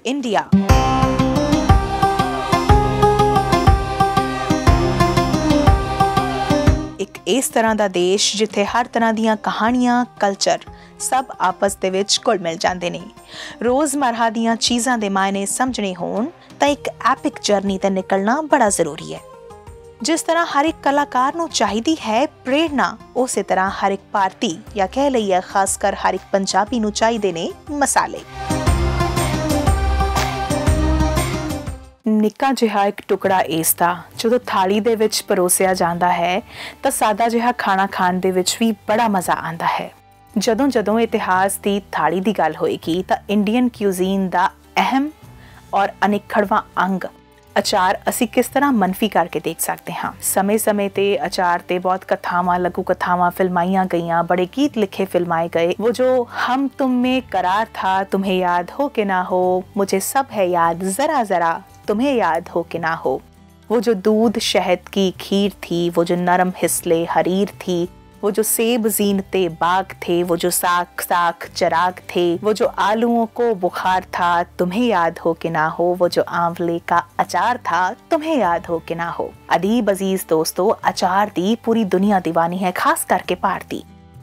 India. एक इस तरह का देश जिथे हर तरह दीयां कहानियां, कल्चर सब आपस दे विच घुल मिल जाते हैं। रोज़मर्रा दीयां चीज़ां दे मायने समझने होण तां एक एपिक जर्नी ते निकलना बड़ा ज़रूरी है। जिस तरह हर एक कलाकार नूं चाहिदी है प्रेरणा, उस तरह हर एक भारती या कह लईए खासकर हर एक पंजाबी नूं चाहिदे ने मसाले। निक्का जिहा एक टुकड़ा इसदा जो थाली दे विच परोसिया जाता है तो सादा जिहा खाना खाण दे विच भी बड़ा मज़ा आता है। जदों जदों इतिहास की थाली की गल होएगी तो इंडियन क्यूजीन का अहम और अनिखड़वा अंग अचार असी किस तरह मनफी करके देख सकते हाँ। समय समय ते अचार ते बहुत कथावां, लघु कथावां फिल्माइया गईयां, बड़े गीत लिखे फिल्माए गए। वो जो हम तुम में करार था, तुम्हें याद हो कि ना हो, मुझे सब है याद जरा जरा, तुम्हें याद हो कि ना हो। वो जो दूध शहद की खीर थी, वो जो नरम हिस्ले हरीर थी, वो जो सेब जीनते बाग थे, वो जो साख साख चराग थे, वो जो आलूओं को बुखार था, तुम्हें याद हो कि ना हो, वो जो आंवले का अचार था, तुम्हें याद हो कि ना हो। अदीब अजीज दोस्तों, अचार दी पूरी दुनिया दीवानी है, खास करके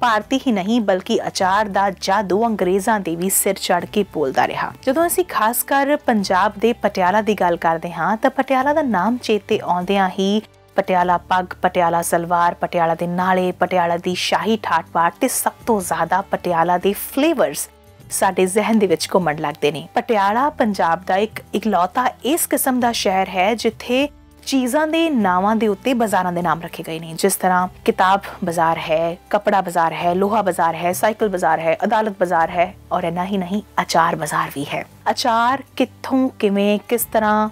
भारती ही नहीं बल्कि अचार दा जादू अंग्रेज़ां दे भी सिर चढ़ के बोलदा रहा। जदों असीं खासकर पंजाब दे पटियाला दी गल करदे हां तां पटियाला दा नाम चेते आउंदियां ही पटियाला पग, पटियाला सलवार, पटियाला दे नाले, पटियाला दी शाही ठाट बाट ते सब तो ज्यादा पटियाला दे फ्लेवर्स साडे जहन दे विच घुमण लगदे ने। पटियाला पंजाब दा एक इकलौता इस किस्म दा शहर है जिथे चीज़ां दे नावां दे उत्ते बाज़ारां दे नाम रखे गए ने। जिस तरह किताब बाजार है, कपड़ा बाजार है, लोहा बाजार है, साइकिल बाजार है, अदालत बाजार है और इन्ना ही नहीं अचार बाजार भी है। अचार कित्थों किवें किस तरह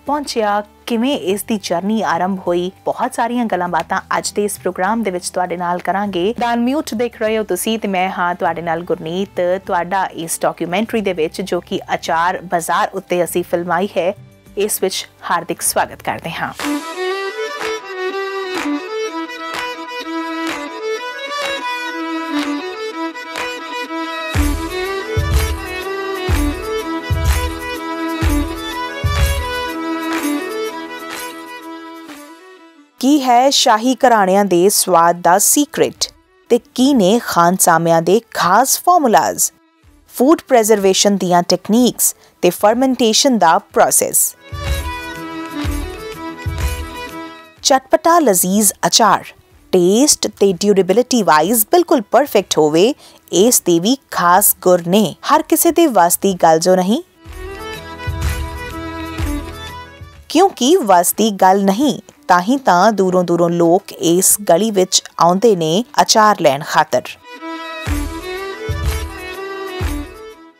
पहुंचिया, किवें इस दी जर्नी आरंभ हुई, बहुत सारियां गल्लां बातां अज दे इस प्रोग्राम दे विच तुहाडे नाल करांगे। डान म्यूट देख रहे हो तुसीं ते मैं हां तुहाडे नाल गुरनीत। तुहाडा इस डॉक्यूमेंटरी दे विच जो कि अचार बाजार उत्ते असीं फिल्माई है, इस विच हार्दिक स्वागत करते हां। की है शाही घराणियां दे स्वाद दा सीक्रेट ते की ने खानसामियां दे खास फॉर्मूलाज, फूड प्रिजर्वेशन दियां टेक्निक्स ते फर्मेंटेशन दा प्रोसेस। चटपटा लजीज अचार टेस्ट ते ड्यूरेबिलिटी वाइज बिल्कुल परफेक्ट होवे, इस दे भी खास गुर ने। हर किसी दे वस दी गल जो नहीं, क्योंकि वस दी गल नहीं ताही तां दूरों दूरों लोग इस गली विच आउंदे ने अचार लैण खातर।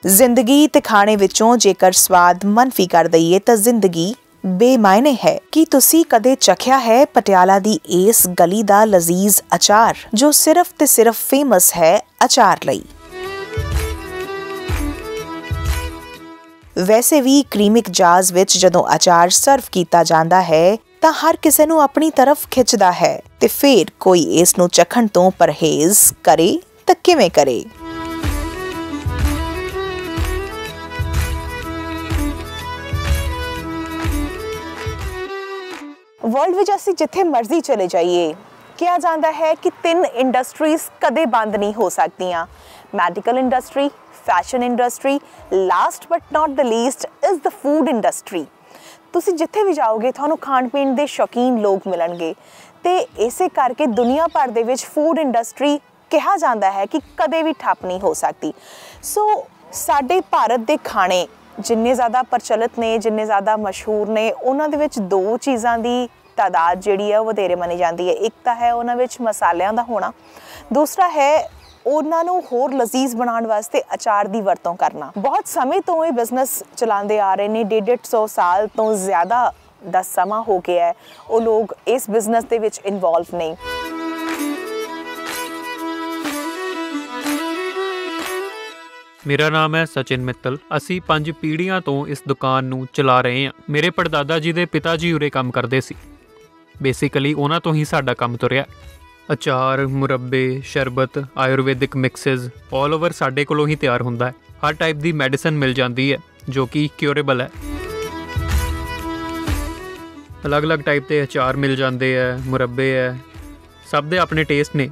जिंदगी ते खाने विचों जेकर स्वाद मनफी कर दईए तां जिंदगी बेमायने है। कि तुसी कदे चखिया है पटियाला दी इस गली दा लजीज अचार जो सिर्फ ते सिर्फ फेमस है अचार लई। वैसे भी क्रीमिक जाज विच जदों अचार सर्व कीता जांदा है ਤਾਂ हर किसी नूं अपनी तरफ खिंचदा है ते फिर कोई इस नूं चखण तो परहेज करे तां किवें करे। वर्ल्ड विच असीं जिथे मर्जी चले जाइए, किहा जांदा है कि 3 इंडस्ट्रीज कदे बंद नहीं हो सकदियां। Medical industry, fashion industry, last but not the least is the food industry. तुसी जिथे भी जाओगे थानू खाण पीण दे शौकीन लोग मिलणगे ते इसे करके दुनिया भर दे विच फूड इंडस्ट्री कहा जाता है कि कदे भी ठप नहीं हो सकती। सो साडे भारत दे खाने जिन्ने ज़्यादा प्रचलित ने, जिन्ने ज़्यादा मशहूर ने, उन्हां दे विच 2 चीज़ां दी तादाद जिहड़ी है वो वधेरे मनी जाती है। एक तो है उन्हां विच मसालियां दा होना, दूसरा है ਉਹਨਾਂ ਨੂੰ ਹੋਰ ਲਜ਼ੀਜ਼ ਬਣਾਉਣ ਵਾਸਤੇ ਅਚਾਰ ਦੀ ਵਰਤੋਂ ਕਰਨਾ। ਬਹੁਤ ਸਮੇਂ ਤੋਂ ਇਹ ਬਿਜ਼ਨਸ ਚਲਾਉਂਦੇ ਆ ਰਹੇ ਨੇ, 150 ਸਾਲ ਤੋਂ ਜ਼ਿਆਦਾ ਦਾ ਸਮਾਂ ਹੋ ਗਿਆ ਹੈ ਉਹ ਲੋਕ ਇਸ ਬਿਜ਼ਨਸ ਦੇ ਵਿੱਚ ਇਨਵੋਲਵ ਨੇ। ਮੇਰਾ ਨਾਮ ਹੈ ਸਚਿਨ ਮਿੱਤਲ। ਅਸੀਂ 5 ਪੀੜ੍ਹੀਆਂ ਤੋਂ ਇਸ ਦੁਕਾਨ ਨੂੰ ਚਲਾ ਰਹੇ ਹਾਂ। ਮੇਰੇ ਪੜਦਾਦਾ ਜੀ ਦੇ ਪਿਤਾ ਜੀ ਉਰੇ ਕੰਮ ਕਰਦੇ ਸੀ। ਬੇਸਿਕਲੀ ਉਹਨਾਂ ਤੋਂ ਹੀ ਸਾਡਾ ਕੰਮ ਤੁਰਿਆ। ਅਚਾਰ, ਮੁਰੱਬੇ, ਸ਼ਰਬਤ, ਆਯੁਰਵੈਦਿਕ ਮਿਕਸਿਸ ਆਲ ਓਵਰ ਸਾਡੇ ਕੋਲੋਂ ਹੀ ਤਿਆਰ ਹੁੰਦਾ ਹੈ। ਹਰ ਟਾਈਪ ਦੀ ਮੈਡੀਸਨ ਮਿਲ ਜਾਂਦੀ ਹੈ। ਜੋ ਕਿ ਕਿਉਰੇਬਲ ਹੈ। ਅਲੱਗ-ਅਲੱਗ ਟਾਈਪ ਦੇ ਅਚਾਰ ਮਿਲ ਜਾਂਦੇ ਹੈ, ਮੁਰੱਬੇ ਹੈ, ਸਭ ਦੇ ਆਪਣੇ ਟੇਸਟ ਨੇ।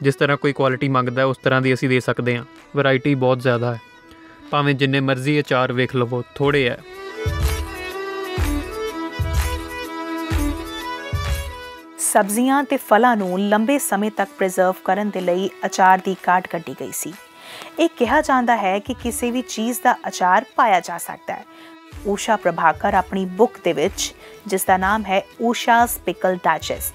ਜਿਸ ਤਰ੍ਹਾਂ ਕੋਈ ਕੁਆਲਿਟੀ ਮੰਗਦਾ ਉਸ ਤਰ੍ਹਾਂ ਦੀ ਅਸੀਂ ਦੇ ਸਕਦੇ ਹਾਂ। ਵੈਰਾਈਟੀ ਬਹੁਤ ਜ਼ਿਆਦਾ ਹੈ, ਭਾਵੇਂ ਜਿੰਨੇ ਮਰਜ਼ੀ ਅਚਾਰ ਵੇਖ ਲਵੋ ਥੋੜ੍ਹੇ ਹੈ। ਸਬਜ਼ੀਆਂ ਤੇ ਫਲਾਂ ਨੂੰ ਲੰਬੇ ਸਮੇਂ ਤੱਕ ਪ੍ਰੀਜ਼ਰਵ ਕਰਨ ਦੇ ਲਈ ਅਚਾਰ ਦੀ ਕਾਢ ਕੱਢੀ ਗਈ ਸੀ। ਇਹ ਕਿਹਾ ਜਾਂਦਾ ਹੈ ਕਿ ਕਿਸੇ ਵੀ ਚੀਜ਼ ਦਾ ਅਚਾਰ ਪਾਇਆ ਜਾ ਸਕਦਾ ਹੈ। ਊਸ਼ਾ ਪ੍ਰਭਾਕਰ ਆਪਣੀ ਬੁੱਕ ਦੇ ਵਿੱਚ, ਜਿਸ ਦਾ ਨਾਮ ਹੈ ਊਸ਼ਾਜ਼ ਪਿਕਲ ਡਾਈਜੈਸਟ,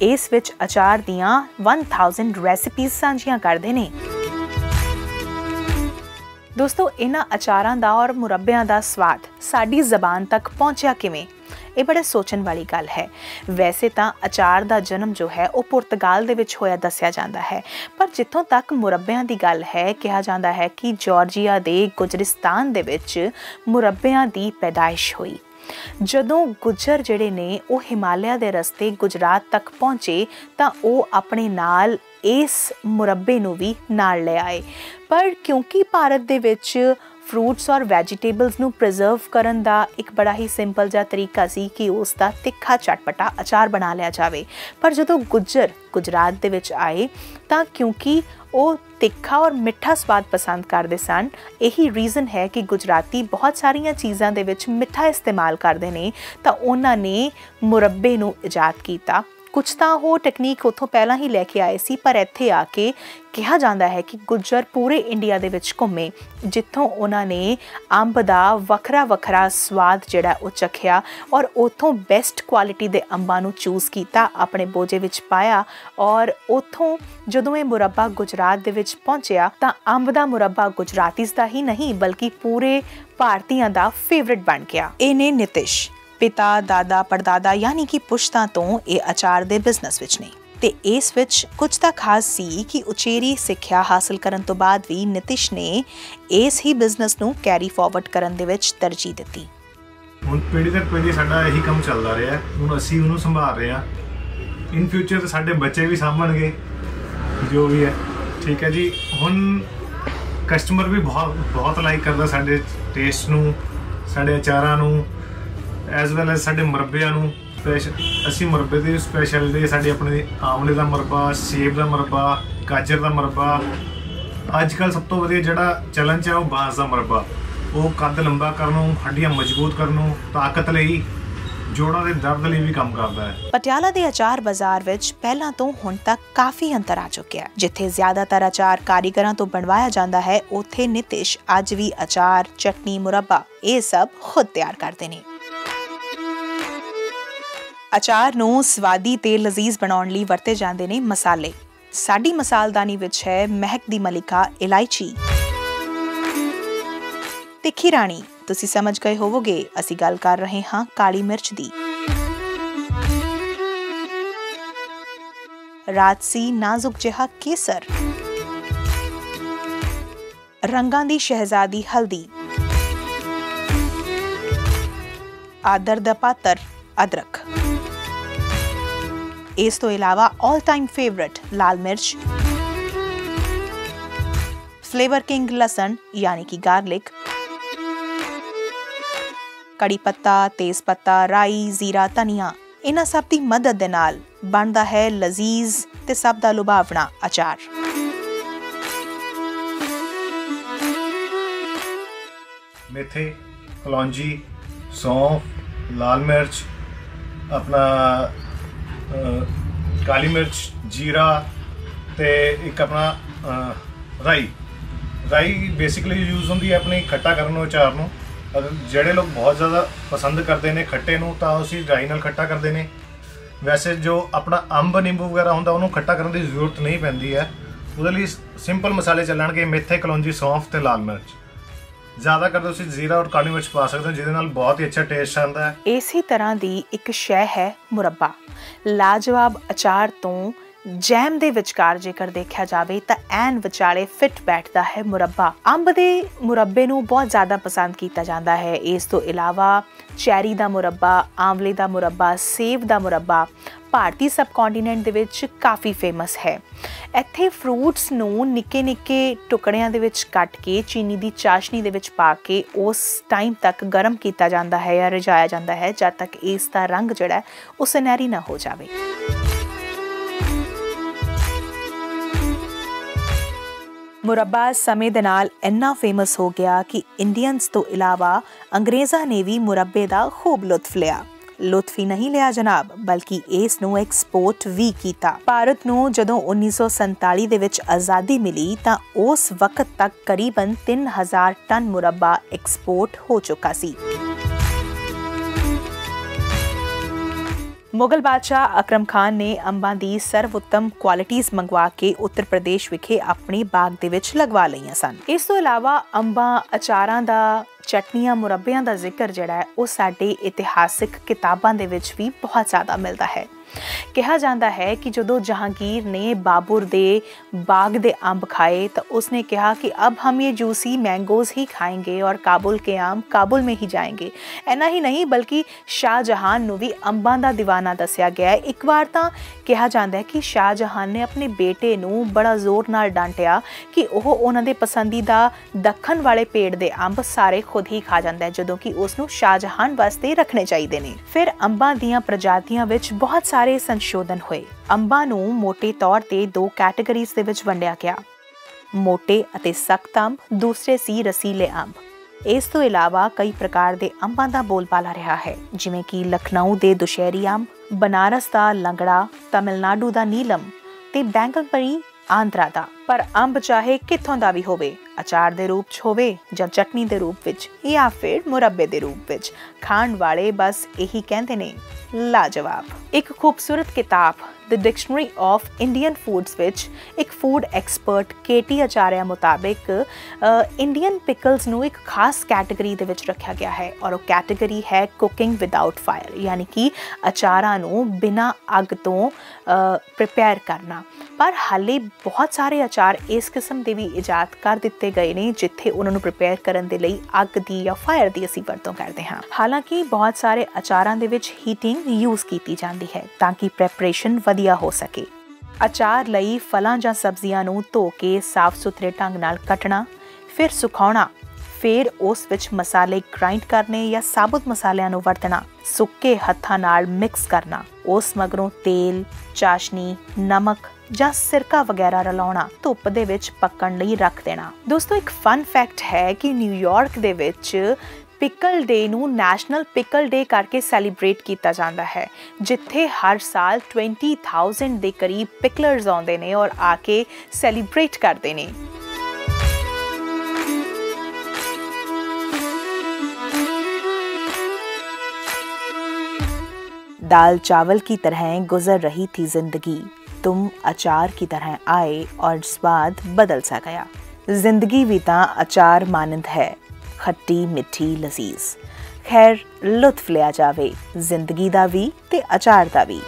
ਇਸ ਵਿੱਚ ਅਚਾਰ ਦੀਆਂ 1000 ਰੈਸਿਪੀਜ਼ ਸਾਂਝੀਆਂ ਕਰਦੇ ਨੇ। ਦੋਸਤੋ, ਇਹਨਾਂ ਅਚਾਰਾਂ ਦਾ ਔਰ ਮੁਰੱਬਿਆਂ ਦਾ ਸਵਾਦ ਸਾਡੀ ਜ਼ਬਾਨ ਤੱਕ ਪਹੁੰਚਿਆ ਕਿਵੇਂ? ਇਹ ਬੜੇ ਸੋਚਣ ਵਾਲੀ ਗੱਲ ਹੈ। ਵੈਸੇ ਤਾਂ ਅਚਾਰ ਦਾ ਜਨਮ ਜੋ ਹੈ ਉਹ ਪੁਰਤਗਾਲ ਦੇ ਵਿੱਚ ਹੋਇਆ ਦੱਸਿਆ ਜਾਂਦਾ ਹੈ, ਪਰ ਜਿੱਥੋਂ ਤੱਕ ਮੁਰੱਬਿਆਂ ਦੀ ਗੱਲ ਹੈ, ਕਿਹਾ ਜਾਂਦਾ ਹੈ ਕਿ ਜਾਰਜੀਆ ਦੇ ਗੁਜਰਿਸਤਾਨ ਦੇ ਵਿੱਚ ਮੁਰੱਬਿਆਂ ਦੀ ਪੈਦਾਇਸ਼ ਹੋਈ। ਜਦੋਂ ਗੁੱਜਰ ਜਿਹੜੇ ਨੇ ਉਹ ਹਿਮਾਲਿਆ ਦੇ ਰਸਤੇ ਗੁਜਰਾਤ ਤੱਕ ਪਹੁੰਚੇ ਤਾਂ ਉਹ ਆਪਣੇ ਨਾਲ ਇਸ ਮੁਰੱਬੇ ਨੂੰ ਵੀ ਨਾਲ ਲੈ ਆਏ। ਪਰ ਕਿਉਂਕਿ ਭਾਰਤ ਦੇ ਵਿੱਚ ਫਰੂਟਸ ਔਰ ਵੈਜੀਟੇਬਲਸ ਨੂੰ ਪ੍ਰੀਜ਼ਰਵ ਕਰਨ ਦਾ ਇੱਕ ਬੜਾ ਹੀ ਸਿੰਪਲ ਜਿਹਾ ਤਰੀਕਾ ਸੀ ਕਿ ਉਸ ਦਾ ਤਿੱਖਾ ਚਟਪਟਾ ਅਚਾਰ ਬਣਾ ਲਿਆ ਜਾਵੇ। ਪਰ ਜਦੋਂ ਗੁੱਜਰ ਗੁਜਰਾਤ ਦੇ ਵਿੱਚ ਆਏ ਤਾਂ ਕਿਉਂਕਿ ਉਹ ਤਿੱਖਾ ਔਰ ਮਿੱਠਾ ਸਵਾਦ ਪਸੰਦ ਕਰਦੇ ਸਨ, ਇਹੀ ਰੀਜ਼ਨ ਹੈ ਕਿ ਗੁਜਰਾਤੀ ਬਹੁਤ ਸਾਰੀਆਂ ਚੀਜ਼ਾਂ ਦੇ ਵਿੱਚ ਮਿੱਠਾ ਇਸਤੇਮਾਲ ਕਰਦੇ ਨੇ, ਤਾਂ ਉਹਨਾਂ ਨੇ ਮੁਰੱਬੇ ਨੂੰ ਇਜਾਦ ਕੀਤਾ। ਕੁਝ ਤਾਂ ਉਹ ਟੈਕਨੀਕ ਉੱਥੋਂ ਪਹਿਲਾਂ ਹੀ ਲੈ ਕੇ ਆਏ ਸੀ, ਪਰ ਇੱਥੇ ਆ ਕੇ ਕਿਹਾ ਜਾਂਦਾ ਹੈ ਕਿ ਗੁੱਜਰ ਪੂਰੇ ਇੰਡੀਆ ਦੇ ਵਿੱਚ ਘੁੰਮੇ, ਜਿੱਥੋਂ ਉਹਨਾਂ ਨੇ ਅੰਬ ਦਾ ਵੱਖਰਾ ਵੱਖਰਾ ਸਵਾਦ ਜਿਹੜਾ ਉਹ ਚੱਖਿਆ ਔਰ ਉੱਥੋਂ ਬੈਸਟ ਕੁਆਲਿਟੀ ਦੇ ਅੰਬਾਂ ਨੂੰ ਚੂਜ਼ ਕੀਤਾ, ਆਪਣੇ ਬੋਝੇ ਵਿੱਚ ਪਾਇਆ। ਔਰ ਉੱਥੋਂ ਜਦੋਂ ਇਹ ਮੁਰੱਬਾ ਗੁਜਰਾਤ ਦੇ ਵਿੱਚ ਪਹੁੰਚਿਆ ਤਾਂ ਅੰਬ ਦਾ ਮੁਰੱਬਾ ਗੁਜਰਾਤੀਜ਼ ਦਾ ਹੀ ਨਹੀਂ ਬਲਕਿ ਪੂਰੇ ਭਾਰਤੀਆਂ ਦਾ ਫੇਵਰਿਟ ਬਣ ਗਿਆ। ਇਹ ਨੇ ਨਿਤਿਸ਼, ਪਿਤਾ, ਦਾਦਾ, ਪੜਦਾਦਾ ਯਾਨੀ ਕਿ ਪੁਸ਼ਤਾਂ ਤੋਂ ਇਹ ਅਚਾਰ ਦੇ ਬਿਜ਼ਨਸ ਵਿੱਚ ਨੇ। ਤੇ ਇਸ ਵਿੱਚ ਕੁਝ ਤਾਂ ਖਾਸ ਸੀ ਕਿ ਉਚੇਰੀ ਸਿੱਖਿਆ ਹਾਸਲ ਕਰਨ ਤੋਂ ਬਾਅਦ ਵੀ ਨਿਤਿਸ਼ ਨੇ ਇਸ ਹੀ ਬਿਜ਼ਨਸ ਨੂੰ ਕੈਰੀ ਫਾਰਵਰਡ ਕਰਨ ਦੇ ਵਿੱਚ ਤਰਜੀਹ ਦਿੱਤੀ। ਹੁਣ ਪੀੜ੍ਹੀ ਦਰ ਪੀੜ੍ਹੀ ਸਾਡਾ ਇਹੀ ਕੰਮ ਚੱਲਦਾ ਰਿਹਾ, ਹੁਣ ਅਸੀਂ ਉਹਨੂੰ ਸੰਭਾਲ ਰਹੇ ਹਾਂ। ਇਨ ਫਿਊਚਰ ਸਾਡੇ ਬੱਚੇ ਵੀ ਸਾਂਭਣਗੇ ਜੋ ਵੀ ਹੈ, ਠੀਕ ਹੈ ਜੀ। ਹੁਣ ਕਸਟਮਰ ਵੀ ਬਹੁਤ ਲਾਈਕ ਕਰਦਾ ਸਾਡੇ ਟੇਸਟ ਨੂੰ, ਸਾਡੇ ਅਚਾਰਾਂ ਨੂੰ, ਐਜ਼ ਵੈਲ ਐਜ਼ ਸਾਡੇ ਮੁਰੱਬਿਆਂ ਨੂੰ। ਅਸੀਂ ਮੁਰੱਬੇ ਦੀ ਸਪੈਸ਼ਲਿਟੀ ਸਾਡੀ ਆਪਣੀ ਆਮਲੇ ਦਾ ਮੁਰੱਬਾ, ਸੇਬ ਦਾ ਮੁਰੱਬਾ, ਗਾਜਰ ਦਾ ਮੁਰੱਬਾ। ਅੱਜ ਕੱਲ੍ਹ ਸਭ ਤੋਂ ਵਧੀਆ ਜਿਹੜਾ ਚੱਲਣ 'ਚ ਹੈ ਉਹ ਬਾਂਸ ਦਾ ਮੁਰੱਬਾ। ਉਹ ਕੱਦ ਲੰਬਾ ਕਰਨ ਨੂੰ, ਹੱਡੀਆਂ ਮਜ਼ਬੂਤ ਕਰਨ ਨੂੰ, ਤਾਕਤ ਲਈ, ਜੋੜਾਂ ਦੇ ਦਰਦ ਲਈ ਵੀ ਕੰਮ ਕਰਦਾ ਹੈ। ਪਟਿਆਲਾ ਦੇ ਅਚਾਰ ਬਾਜ਼ਾਰ ਵਿੱਚ ਪਹਿਲਾਂ ਤੋਂ ਹੁਣ ਤੱਕ ਕਾਫੀ ਅੰਤਰ ਆ ਚੁੱਕਿਆ ਹੈ। ਜਿੱਥੇ ਜ਼ਿਆਦਾਤਰ ਅਚਾਰ ਕਾਰੀਗਰਾਂ ਤੋਂ ਬਣਵਾਇਆ ਜਾਂਦਾ ਹੈ, ਉੱਥੇ ਨਿਤਿਸ਼ ਅੱਜ ਵੀ ਅਚਾਰ, ਚਟਨੀ, ਮੁਰੱਬਾ ਇਹ ਸਭ ਖੁਦ ਤਿਆਰ ਕਰਦੇ ਨੇ। ਅਚਾਰ ਨੂੰ ਸਵਾਦੀ ਤੇ ਲਜ਼ੀਜ਼ ਬਣਾਉਣ ਲਈ ਵਰਤੇ ਜਾਂਦੇ ਨੇ ਮਸਾਲੇ। ਸਾਡੀ ਮਸਾਲਦਾਨੀ ਵਿੱਚ ਹੈ ਮਹਿਕ ਦੀ ਮਲਿਕਾ ਇਲਾਇਚੀ, ਤਿੱਖੀ ਰਾਣੀ, ਤੁਸੀਂ ਸਮਝ ਗਏ ਹੋਵੋਗੇ ਅਸੀਂ ਗੱਲ ਕਰ ਰਹੇ ਹਾਂ ਕਾਲੀ ਮਿਰਚ ਦੀ, ਰਾਜਸੀ ਨਾਜ਼ੁਕ ਜਿਹਾ ਕੇਸਰ, ਰੰਗਾਂ ਦੀ ਸ਼ਹਿਜ਼ਾਦੀ ਹਲਦੀ, ਆਦਰ ਦਾ ਪਾਤਰ ਅਦਰਕ। ਇਸ ਤੋਂ ਇਲਾਵਾ ਆਲ ਟਾਈਮ ਫੇਵਰਿਟ ਲਾਲ ਮਿਰਚ, ਫਲੇਵਰ ਕਿੰਗ ਲਸਣ ਯਾਨੀ ਕਿ ਗਾਰਲਿਕ, ਕੜੀ ਪੱਤਾ, ਤੇਜ਼ ਪੱਤਾ, ਰਾਈ, ਜ਼ੀਰਾ, ਧਨੀਆ। ਇਹਨਾਂ ਸਭ ਦੀ ਮਦਦ ਦੇ ਨਾਲ ਬਣਦਾ ਹੈ ਲਜ਼ੀਜ਼ ਤੇ ਸਭ ਦਾ ਲੁਭਾਵਣਾ ਅਚਾਰ। ਮੇਥੇ, ਕਲੌਂਜੀ, ਸੌਂਫ, ਲਾਲ ਮਿਰਚ, ਆਪਣਾ ਕਾਲੀ ਮਿਰਚ, ਜੀਰਾ ਤੇ ਇੱਕ ਆਪਣਾ ਰਾਈ ਬੇਸਿਕਲੀ ਯੂਜ਼ ਹੁੰਦੀ ਹੈ ਆਪਣੀ ਖੱਟਾ ਕਰਨ ਨੂੰ, ਅਚਾਰ ਨੂੰ। ਅਗਰ ਜਿਹੜੇ ਲੋਕ ਬਹੁਤ ਜ਼ਿਆਦਾ ਪਸੰਦ ਕਰਦੇ ਨੇ ਖੱਟੇ ਨੂੰ ਤਾਂ ਅਸੀਂ ਰਾਈ ਨਾਲ ਖੱਟਾ ਕਰਦੇ ਨੇ। ਵੈਸੇ ਜੋ ਆਪਣਾ ਅੰਬ ਨਿੰਬੂ ਵਗੈਰਾ ਹੁੰਦਾ ਉਹਨੂੰ ਖੱਟਾ ਕਰਨ ਦੀ ਜ਼ਰੂਰਤ ਨਹੀਂ ਪੈਂਦੀ ਹੈ। ਉਹਦੇ ਲਈ ਸਿੰਪਲ ਮਸਾਲੇ ਚੱਲਣਗੇ, ਮੇਥੇ, ਕਲੌਂਜੀ, ਸੌਂਫ ਤੇ ਲਾਲ ਮਿਰਚ। ਜ਼ਿਆਦਾ ਕਰਦੇ ਤੁਸੀਂ ਜ਼ੀਰਾ ਔਰ ਕਾਲੀ ਮਿਰਚ ਪਾ ਸਕਦੇ ਹੋ, ਜਿਹਦੇ ਨਾਲ ਬਹੁਤ ਹੀ ਅੱਛਾ ਟੇਸਟ ਆਉਂਦਾ ਹੈ। ਇਸੇ ਤਰ੍ਹਾਂ ਦੀ ਇੱਕ ਸ਼ੈ ਹੈ ਮੁਰੱਬਾ। ਲਾਜਵਾਬ ਅਚਾਰ ਤੋਂ ਜੈਮ ਦੇ ਵਿਚਕਾਰ ਜੇਕਰ ਦੇਖਿਆ ਜਾਵੇ ਤਾਂ ਐਨ ਵਿਚਾਲੇ ਫਿੱਟ ਬੈਠਦਾ ਹੈ ਮੁਰੱਬਾ। ਅੰਬ ਦੇ ਮੁਰੱਬੇ ਨੂੰ ਬਹੁਤ ਜ਼ਿਆਦਾ ਪਸੰਦ ਕੀਤਾ ਜਾਂਦਾ ਹੈ। ਇਸ ਤੋਂ ਇਲਾਵਾ ਚੈਰੀ ਦਾ ਮੁਰੱਬਾ, ਆਂਵਲੇ ਦਾ ਮੁਰੱਬਾ, ਸੇਬ ਦਾ ਮੁਰੱਬਾ ਭਾਰਤੀ ਸਬ ਕੰਟੀਨੈਂਟ ਦੇ ਵਿੱਚ ਕਾਫੀ ਫੇਮਸ ਹੈ। ਇੱਥੇ ਫਰੂਟਸ ਨੂੰ ਨਿੱਕੇ ਨਿੱਕੇ ਟੁਕੜਿਆਂ ਦੇ ਵਿੱਚ ਕੱਟ ਕੇ ਚੀਨੀ ਦੀ ਚਾਸ਼ਨੀ ਦੇ ਵਿੱਚ ਪਾ ਕੇ ਉਸ ਟਾਈਮ ਤੱਕ ਗਰਮ ਕੀਤਾ ਜਾਂਦਾ ਹੈ ਜਾਂ ਰਿਝਾਇਆ ਜਾਂਦਾ ਹੈ ਜਦ ਤੱਕ ਇਸ ਦਾ ਰੰਗ ਜਿਹੜਾ ਉਹ ਸੁਨਹਿਰੀ ਨਾ ਹੋ ਜਾਵੇ। ਮੁਰੱਬਾ ਸਮੇਂ ਦੇ ਨਾਲ ਇੰਨਾ ਫੇਮਸ ਹੋ ਗਿਆ ਕਿ ਇੰਡੀਅਨਸ ਤੋਂ ਇਲਾਵਾ ਅੰਗਰੇਜ਼ਾਂ ਨੇ ਵੀ ਮੁਰੱਬੇ ਦਾ ਖੂਬ ਲੁਤਫ ਲਿਆ। ਲੁਤਫ ਹੀ ਨਹੀਂ ਲਿਆ ਜਨਾਬ, ਬਲਕਿ ਇਸ ਨੂੰ ਐਕਸਪੋਰਟ ਵੀ ਕੀਤਾ। ਭਾਰਤ ਨੂੰ ਜਦੋਂ 1947 ਦੇ ਵਿੱਚ ਆਜ਼ਾਦੀ ਮਿਲੀ ਤਾਂ ਉਸ ਵਕਤ ਤੱਕ ਕਰੀਬਨ 3000 ਟਨ ਮੁਰੱਬਾ ਐਕਸਪੋਰਟ ਹੋ ਚੁੱਕਾ ਸੀ। ਮੁਗਲ ਬਾਦਸ਼ਾਹ ਅਕਰਮ ਖਾਨ ਨੇ ਅੰਬਾਂ ਦੀ ਸਰਵਉੱਤਮ ਕੁਆਲਿਟੀਜ਼ ਮੰਗਵਾ ਕੇ ਉੱਤਰ ਪ੍ਰਦੇਸ਼ ਵਿਖੇ ਆਪਣੇ ਬਾਗ ਦੇ ਵਿੱਚ ਲਗਵਾ ਲਈਆਂ ਸਨ। ਇਸ ਤੋਂ ਇਲਾਵਾ ਅੰਬਾਂ, ਅਚਾਰਾਂ ਦਾ, ਚਟਨੀਆਂ, ਮੁਰੱਬਿਆਂ ਦਾ ਜ਼ਿਕਰ ਜਿਹੜਾ ਹੈ ਉਹ ਸਾਡੇ ਇਤਿਹਾਸਿਕ ਕਿਤਾਬਾਂ ਦੇ ਵਿੱਚ ਵੀ ਬਹੁਤ ਜ਼ਿਆਦਾ ਮਿਲਦਾ ਹੈ। ਕਿਹਾ ਜਾਂਦਾ ਹੈ ਕਿ ਜਦੋਂ ਜਹਾਂਗੀਰ ਨੇ ਬਾਬਰ ਦੇ ਬਾਗ ਦੇ ਅੰਬ ਖਾए तो उसने कहा कि अब हम ये जूसी मैंगोज़ ही खाएंगे और काबुल के आम काबुल में ही जाएंगे। इन्ना ही नहीं बल्कि शाहजहान ਨੂੰ ਵੀ ਅੰਬਾਂ ਦਾ ਦੀਵਾਨਾ ਦੱਸਿਆ ਗਿਆ ਹੈ। ਇੱਕ ਵਾਰ ਤਾਂ ਕਿਹਾ ਜਾਂਦਾ ਹੈ ਕਿ ਸ਼ਾਹਜਹਾਨ ਨੇ ਆਪਣੇ ਬੇਟੇ ਨੂੰ ਬੜਾ ਜ਼ੋਰ ਨਾਲ ਡਾਂਟਿਆ ਕਿ ਉਹ ਉਹਨਾਂ ਦੇ ਪਸੰਦੀਦਾ ਦੱਖਣ ਵਾਲੇ ਪੇੜ ਦੇ ਅੰਬ ਸਾਰੇ ਖੁਦ ਹੀ ਖਾ ਜਾਂਦਾ ਹੈ, ਜਦੋਂ ਕਿ ਉਸ ਨੂੰ ਸ਼ਾਹਜਹਾਨ ਵਾਸਤੇ ਰੱਖਣੇ ਚਾਹੀਦੇ ਨੇ। ਫਿਰ ਅੰਬਾਂ ਦੀਆਂ ਪ੍ਰਜਾਤੀਆਂ ਵਿੱਚ ਬਹੁਤ ਸਾਰੇ ਸੰਸ਼ੋਧਨ ਹੋਏ। ਅੰਬਾਂ ਨੂੰ ਮੋਟੇ ਤੌਰ ਤੇ 2 ਕੈਟਾਗਰੀਜ਼ ਦੇ ਵਿੱਚ ਵੰਡਿਆ ਗਿਆ, ਮੋਟੇ ਅਤੇ ਸਖਤ ਅੰਬ, ਦੂਸਰੇ ਸੀ ਰਸੀਲੇ ਅੰਬ। ਇਸ ਤੋਂ ਇਲਾਵਾ ਕਈ ਪ੍ਰਕਾਰ ਦੇ ਅੰਬਾਂ ਦਾ ਬੋਲਬਾਲਾ ਰਿਹਾ ਹੈ, ਜਿਵੇਂ ਕਿ ਲਖਨਊ ਦੇ ਦੁਸ਼ਹਿਰੀ ਅੰਬ, ਬਨਾਰਸ ਦਾ ਲੰਗੜਾ, ਤਮਿਲਨਾਡੂ ਦਾ ਨੀਲਮ ਤੇ ਬੈਂਗਲਪਰੀ ਆਂਧਰਾ ਦਾ। ਪਰ ਅੰਬ ਚਾਹੇ ਕਿੱਥੋਂ ਦਾ ਵੀ ਹੋਵੇ, ਅਚਾਰ ਦੇ ਰੂਪ 'ਚ ਹੋਵੇ ਜਾਂ ਚਟਨੀ ਦੇ ਰੂਪ ਵਿੱਚ ਜਾਂ ਫਿਰ ਮੁਰੱਬੇ ਦੇ ਰੂਪ ਵਿੱਚ, ਖਾਣ ਵਾਲੇ ਬਸ ਇਹੀ ਕਹਿੰਦੇ ਨੇ, ਲਾਜਵਾਬ। ਇੱਕ ਖੂਬਸੂਰਤ ਕਿਤਾਬ ਦ ਡਿਕਸ਼ਨਰੀ ਆਫ ਇੰਡੀਅਨ ਫੂਡਸ ਵਿੱਚ ਇੱਕ ਫੂਡ ਐਕਸਪਰਟ ਕੇਟੀ ਆਚਾਰਿਆ ਮੁਤਾਬਿਕ ਇੰਡੀਅਨ ਪਿਕਲਸ ਨੂੰ ਇੱਕ ਖਾਸ ਕੈਟੇਗਰੀ ਦੇ ਵਿੱਚ ਰੱਖਿਆ ਗਿਆ ਹੈ ਔਰ ਉਹ ਕੈਟੇਗਰੀ ਹੈ ਕੁਕਿੰਗ ਵਿਦਆਊਟ ਫਾਇਰ, ਯਾਨੀ ਕਿ ਅਚਾਰਾਂ ਨੂੰ ਬਿਨਾਂ ਅੱਗ ਤੋਂ ਪ੍ਰਿਪੇਅਰ ਕਰਨਾ। ਪਰ ਹਾਲੇ ਬਹੁਤ ਸਾਰੇ ਅਚਾਰ ਇਸ ਕਿਸਮ ਦੇ ਵੀ ਇਜਾਦ ਕਰ ਦਿੱਤੇ ਗਏ ਨੇ ਜਿੱਥੇ ਉਹਨਾਂ ਨੂੰ ਪ੍ਰਿਪੇਅਰ ਕਰਨ ਦੇ ਲਈ ਅੱਗ ਦੀ ਜਾਂ ਫਾਇਰ ਦੀ ਅਸੀਂ ਵਰਤੋਂ ਕਰਦੇ ਹਾਂ। ਹਾਲਾਂਕਿ ਬਹੁਤ ਸਾਰੇ ਅਚਾਰਾਂ ਦੇ ਵਿੱਚ ਹੀਟਿੰਗ ਯੂਜ਼ ਕੀਤੀ ਜਾਂਦੀ ਹੈ ਤਾਂ ਕਿ ਪ੍ਰੈਪਰੇਸ਼ਨ ਵਧੀਆ ਹੋ ਸਕੇ। ਅਚਾਰ ਲਈ ਫਲਾਂ ਜਾਂ ਸਬਜ਼ੀਆਂ ਨੂੰ ਧੋ ਕੇ ਸਾਫ਼ ਸੁਥਰੇ ਢੰਗ ਨਾਲ ਕੱਟਣਾ, ਫਿਰ ਸੁਕਾਉਣਾ, ਫਿਰ ਉਸ ਵਿੱਚ ਮਸਾਲੇ ਗ੍ਰਾਈਂਡ ਕਰਨੇ ਜਾਂ ਸਾਬੁਤ ਮਸਾਲਿਆਂ ਨੂੰ ਵਰਤਣਾ, ਸੁੱਕੇ ਹੱਥਾਂ ਨਾਲ ਮਿਕਸ ਕਰਨਾ, ਉਸ ਮਗਰੋਂ ਤੇਲ, ਚਾਸ਼ਨੀ, ਨਮਕ ਜਾਂ ਸਿਰਕਾ ਵਗੈਰਾ ਰਲਾਉਣਾ, ਧੁੱਪ ਦੇ ਵਿੱਚ ਪੱਕਣ ਲਈ ਰੱਖ ਦੇਣਾ। ਦੋਸਤੋ, ਇੱਕ ਫਨ ਫੈਕਟ ਹੈ ਕਿ ਨਿਊਯਾਰਕ ਦੇ ਵਿੱਚ ਪਿਕਲ ਡੇ ਨੂੰ ਨੈਸ਼ਨਲ ਪਿਕਲ ਡੇ ਕਰਕੇ ਸੈਲੀਬ੍ਰੇਟ ਕੀਤਾ ਜਾਂਦਾ ਹੈ, ਜਿੱਥੇ ਹਰ ਸਾਲ 20,000 ਦੇ ਕਰੀਬ ਪਿਕਲਰਸ ਆਉਂਦੇ ਨੇ ਔਰ ਆ ਕੇ ਸੈਲੀਬ੍ਰੇਟ ਕਰਦੇ ਨੇ। दाल चावल की तरह गुजर रही थी जिंदगी, तुम अचार की तरह आए और स्वाद बदल सा गया। जिंदगी भी तां अचार मानंद है, खट्टी मिठी लजीज। खैर लुत्फ लिया जावे जिंदगी दा भी ते अचार दा भी।